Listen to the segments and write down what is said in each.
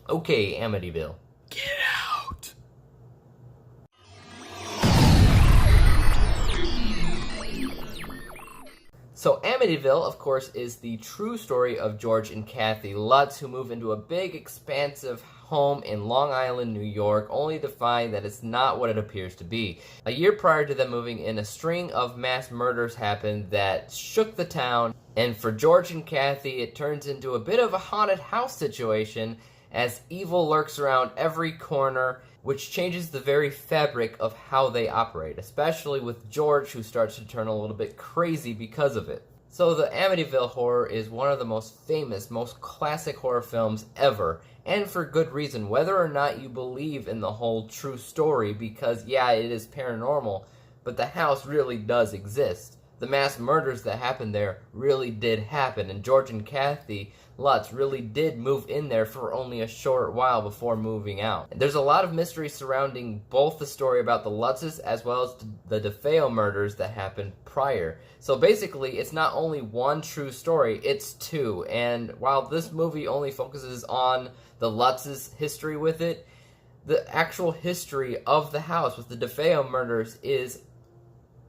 Okay, Amityville. Get out! So Amityville, of course, is the true story of George and Kathy Lutz, who move into a big, expansive home in Long Island, New York, only to find that it's not what it appears to be. A year prior to them moving in, a string of mass murders happened that shook the town, and for George and Kathy, it turns into a bit of a haunted house situation as evil lurks around every corner, which changes the very fabric of how they operate, especially with George, who starts to turn a little bit crazy because of it. So the Amityville Horror is one of the most famous, most classic horror films ever, and for good reason, whether or not you believe in the whole true story, because yeah, it is paranormal, but the house really does exist. The mass murders that happened there really did happen, and George and Kathy Lutz really did move in there for only a short while before moving out. There's a lot of mystery surrounding both the story about the Lutzes as well as the DeFeo murders that happened prior. So basically, it's not only one true story, it's two. And while this movie only focuses on the Lutzes' history with it, the actual history of the house with the DeFeo murders is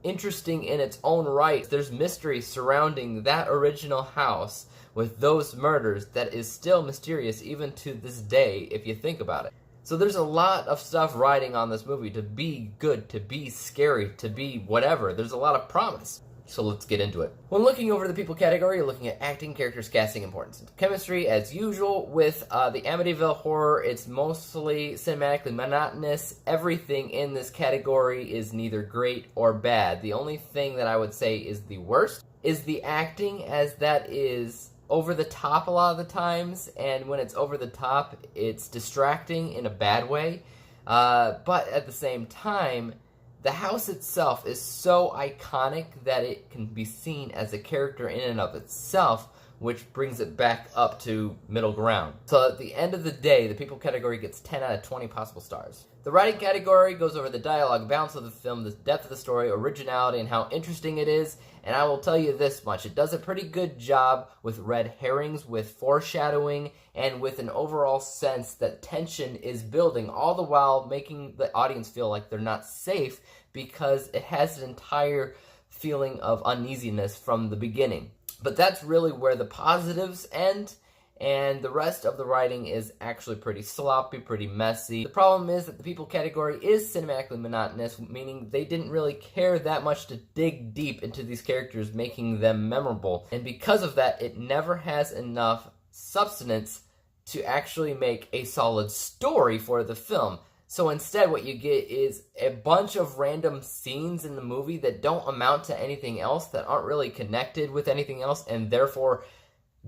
interesting in its own right. There's mystery surrounding that original house with those murders that is still mysterious even to this day if you think about it. So there's a lot of stuff riding on this movie to be good, to be scary, to be whatever. There's a lot of promise. So let's get into it. When looking over the people category, you're looking at acting, characters, casting, importance, and chemistry. As usual with the Amityville Horror, it's mostly cinematically monotonous. Everything in this category is neither great or bad. The only thing that I would say is the worst is the acting, as that is over the top a lot of the times, and when it's over the top, it's distracting in a bad way. But at the same time, the house itself is so iconic that it can be seen as a character in and of itself, which brings it back up to middle ground. So at the end of the day, the people category gets 10 out of 20 possible stars. The writing category goes over the dialogue, balance of the film, the depth of the story, originality, and how interesting it is. And I will tell you this much, it does a pretty good job with red herrings, with foreshadowing, and with an overall sense that tension is building, all the while making the audience feel like they're not safe, because it has an entire feeling of uneasiness from the beginning. But that's really where the positives end, and the rest of the writing is actually pretty sloppy, pretty messy. The problem is that the people category is cinematically monotonous, meaning they didn't really care that much to dig deep into these characters, making them memorable. And because of that, it never has enough substance to actually make a solid story for the film. So instead, what you get is a bunch of random scenes in the movie that don't amount to anything else, that aren't really connected with anything else, and therefore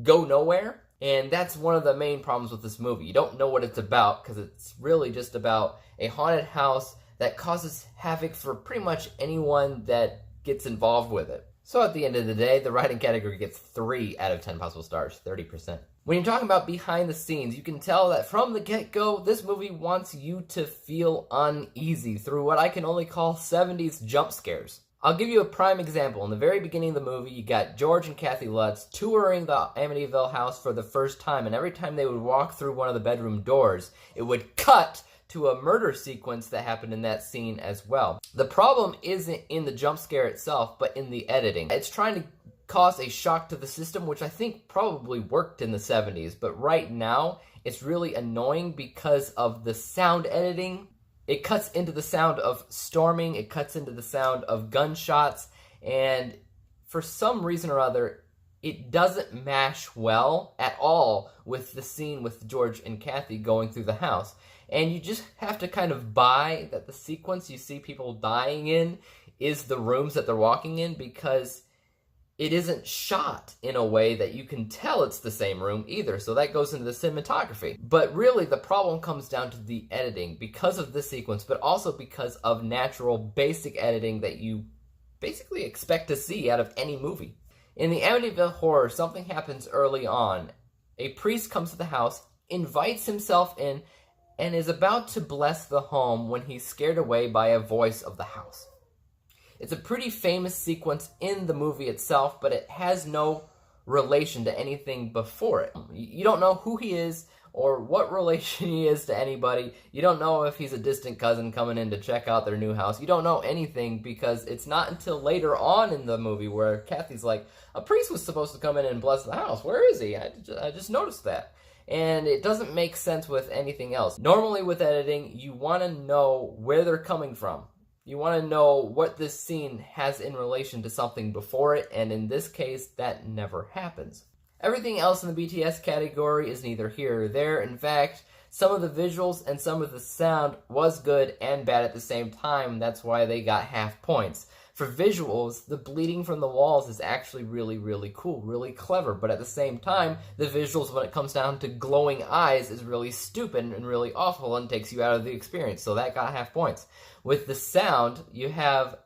go nowhere. And that's one of the main problems with this movie. You don't know what it's about, because it's really just about a haunted house that causes havoc for pretty much anyone that gets involved with it. So at the end of the day, the writing category gets 3 out of 10 possible stars, 30%. When you're talking about behind the scenes, you can tell that from the get-go, this movie wants you to feel uneasy through what I can only call 70s jump scares. I'll give you a prime example. In the very beginning of the movie, you got George and Kathy Lutz touring the Amityville house for the first time, and every time they would walk through one of the bedroom doors, it would cut to a murder sequence that happened in that scene as well. The problem isn't in the jump scare itself, but in the editing. It's trying to cause a shock to the system, which I think probably worked in the 70s, but right now, it's really annoying because of the sound editing. It cuts into the sound of storming, it cuts into the sound of gunshots, and for some reason or other, it doesn't mash well at all with the scene with George and Kathy going through the house. And you just have to kind of buy that the sequence you see people dying in is the rooms that they're walking in, because it isn't shot in a way that you can tell it's the same room either, so that goes into the cinematography. But really, the problem comes down to the editing because of this sequence, but also because of natural, basic editing that you basically expect to see out of any movie. In the Amityville Horror, something happens early on. A priest comes to the house, invites himself in, and is about to bless the home when he's scared away by a voice of the house. It's a pretty famous sequence in the movie itself, but it has no relation to anything before it. You don't know who he is, or what relation he is to anybody. You don't know if he's a distant cousin coming in to check out their new house. You don't know anything because it's not until later on in the movie where Kathy's like, a priest was supposed to come in and bless the house. Where is he? I just noticed that. And it doesn't make sense with anything else. Normally with editing, you want to know where they're coming from. You want to know what this scene has in relation to something before it, and in this case, that never happens. Everything else in the BTS category is neither here or there. In fact, some of the visuals and some of the sound was good and bad at the same time. That's why they got half points. For visuals, the bleeding from the walls is actually really, really cool, really clever. But at the same time, the visuals when it comes down to glowing eyes is really stupid and really awful and takes you out of the experience. So that got half points. With the sound, you have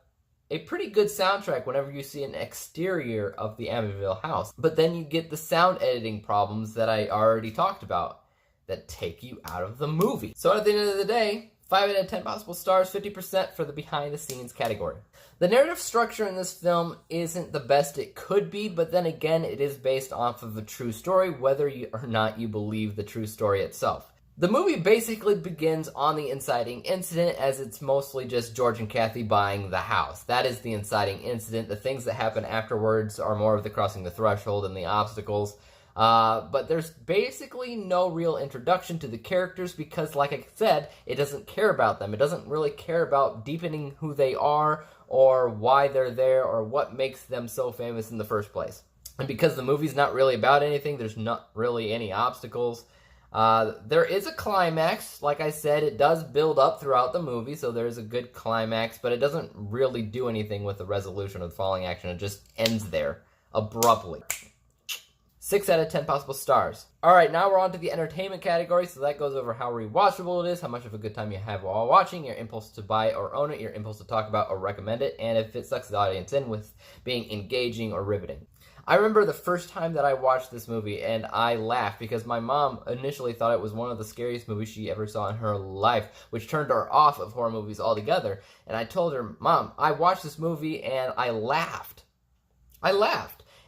a pretty good soundtrack whenever you see an exterior of the Amityville house. But then you get the sound editing problems that I already talked about that take you out of the movie. So at the end of the day, 5 out of 10 possible stars, 50% for the behind the scenes category. The narrative structure in this film isn't the best it could be, but then again, it is based off of a true story, whether or not you believe the true story itself. The movie basically begins on the inciting incident, as it's mostly just George and Kathy buying the house. That is the inciting incident. The things that happen afterwards are more of the crossing the threshold and the obstacles. But there's basically no real introduction to the characters because, like I said, it doesn't care about them. It doesn't really care about deepening who they are or why they're there or what makes them so famous in the first place. And because the movie's not really about anything, there's not really any obstacles. There is a climax. Like I said, it does build up throughout the movie, so there's a good climax, but it doesn't really do anything with the resolution of the following action. It just ends there, abruptly. 6 out of 10 possible stars. Alright, now we're on to the entertainment category, so that goes over how rewatchable it is, how much of a good time you have while watching, your impulse to buy or own it, your impulse to talk about or recommend it, and if it sucks the audience in with being engaging or riveting. I remember the first time that I watched this movie, and I laughed because my mom initially thought it was one of the scariest movies she ever saw in her life, which turned her off of horror movies altogether. And I told her, Mom, I watched this movie and I laughed.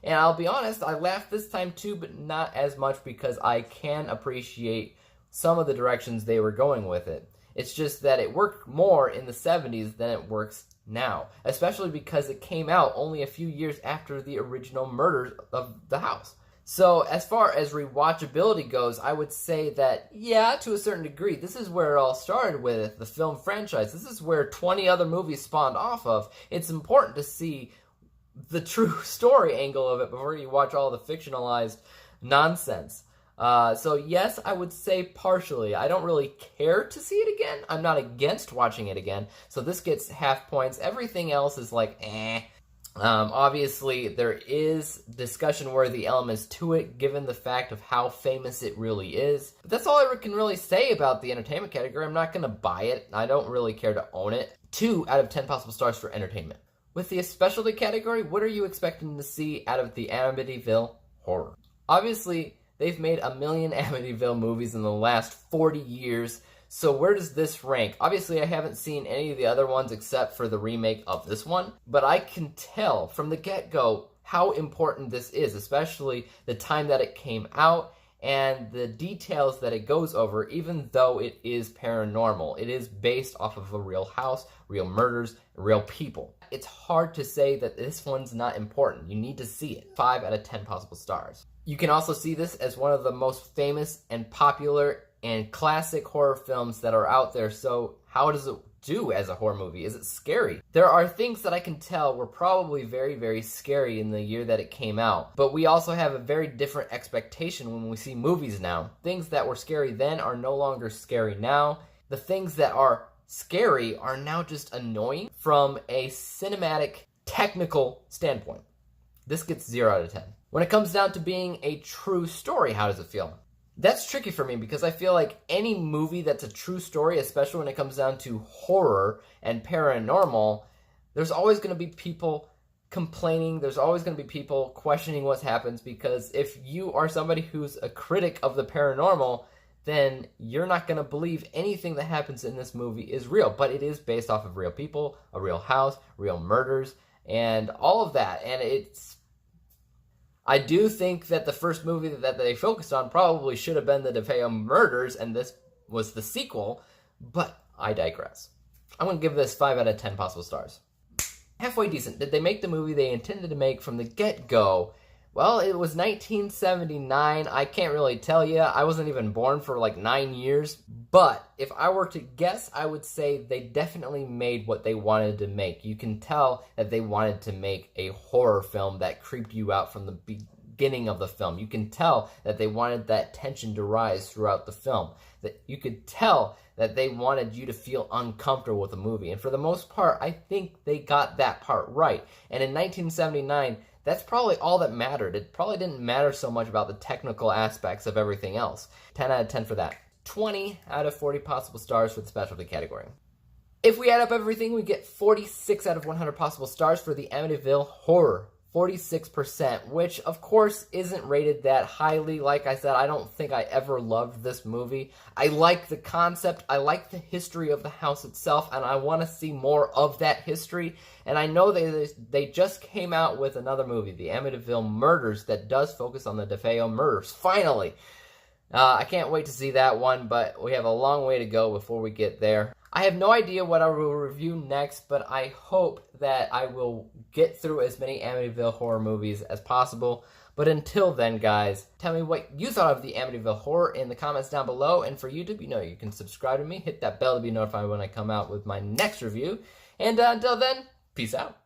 And I'll be honest, I laughed this time too, but not as much because I can appreciate some of the directions they were going with it. It's just that it worked more in the 70s than it works now, especially because it came out only a few years after the original murders of the house. So as far as rewatchability goes, I would say that, yeah, to a certain degree, this is where it all started with the film franchise. This is where 20 other movies spawned off of. It's important to see the true story angle of it before you watch all the fictionalized nonsense. So yes, I would say partially. I don't really care to see it again. I'm not against watching it again. So this gets half points. Everything else is like, eh. Obviously, there is discussion-worthy elements to it, given the fact of how famous it really is. But that's all I can really say about the entertainment category. I'm not going to buy it. I don't really care to own it. 2 out of 10 possible stars for entertainment. With the specialty category, what are you expecting to see out of the Amityville Horror? Obviously, they've made a million Amityville movies in the last 40 years, so where does this rank? Obviously, I haven't seen any of the other ones except for the remake of this one, but I can tell from the get-go how important this is, especially the time that it came out and the details that it goes over, even though it is paranormal. It is based off of a real house, real murders, real people. It's hard to say that this one's not important. You need to see it. 5 out of 10 possible stars. You can also see this as one of the most famous and popular and classic horror films that are out there. So how does it do as a horror movie? Is it scary? There are things that I can tell were probably very, very scary in the year that it came out. But we also have a very different expectation when we see movies now. Things that were scary then are no longer scary now. The things that are scary are now just annoying from a cinematic, technical standpoint. This gets 0 out of 10. When it comes down to being a true story, how does it feel? That's tricky for me because I feel like any movie that's a true story, especially when it comes down to horror and paranormal, there's always going to be people complaining. There's always going to be people questioning what happens, because if you are somebody who's a critic of the paranormal, then you're not going to believe anything that happens in this movie is real. But it is based off of real people, a real house, real murders, and all of that. And I do think that the first movie that they focused on probably should have been the DeFeo murders, and this was the sequel, but I digress. I'm going to give this 5 out of 10 possible stars. Halfway decent. Did they make the movie they intended to make from the get-go? Well, it was 1979. I can't really tell you. I wasn't even born for like 9 years. But if I were to guess, I would say they definitely made what they wanted to make. You can tell that they wanted to make a horror film that creeped you out from the beginning of the film. You can tell that they wanted that tension to rise throughout the film. That you could tell that they wanted you to feel uncomfortable with the movie. And for the most part, I think they got that part right. And in 1979, that's probably all that mattered. It probably didn't matter so much about the technical aspects of everything else. 10 out of 10 for that. 20 out of 40 possible stars for the specialty category. If we add up everything, we get 46 out of 100 possible stars for the Amityville Horror. 46%, which of course isn't rated that highly. Like I said, I don't think I ever loved this movie. I like the concept, I like the history of the house itself, and I want to see more of that history. And I know they just came out with another movie, the Amityville Murders, that does focus on the DeFeo murders, finally. I can't wait to see that one, but we have a long way to go before we get there. I have no idea what I will review next, but I hope that I will get through as many Amityville Horror movies as possible. But until then, guys, tell me what you thought of the Amityville Horror in the comments down below. And for YouTube, you know you can subscribe to me, hit that bell to be notified when I come out with my next review. And until then, peace out.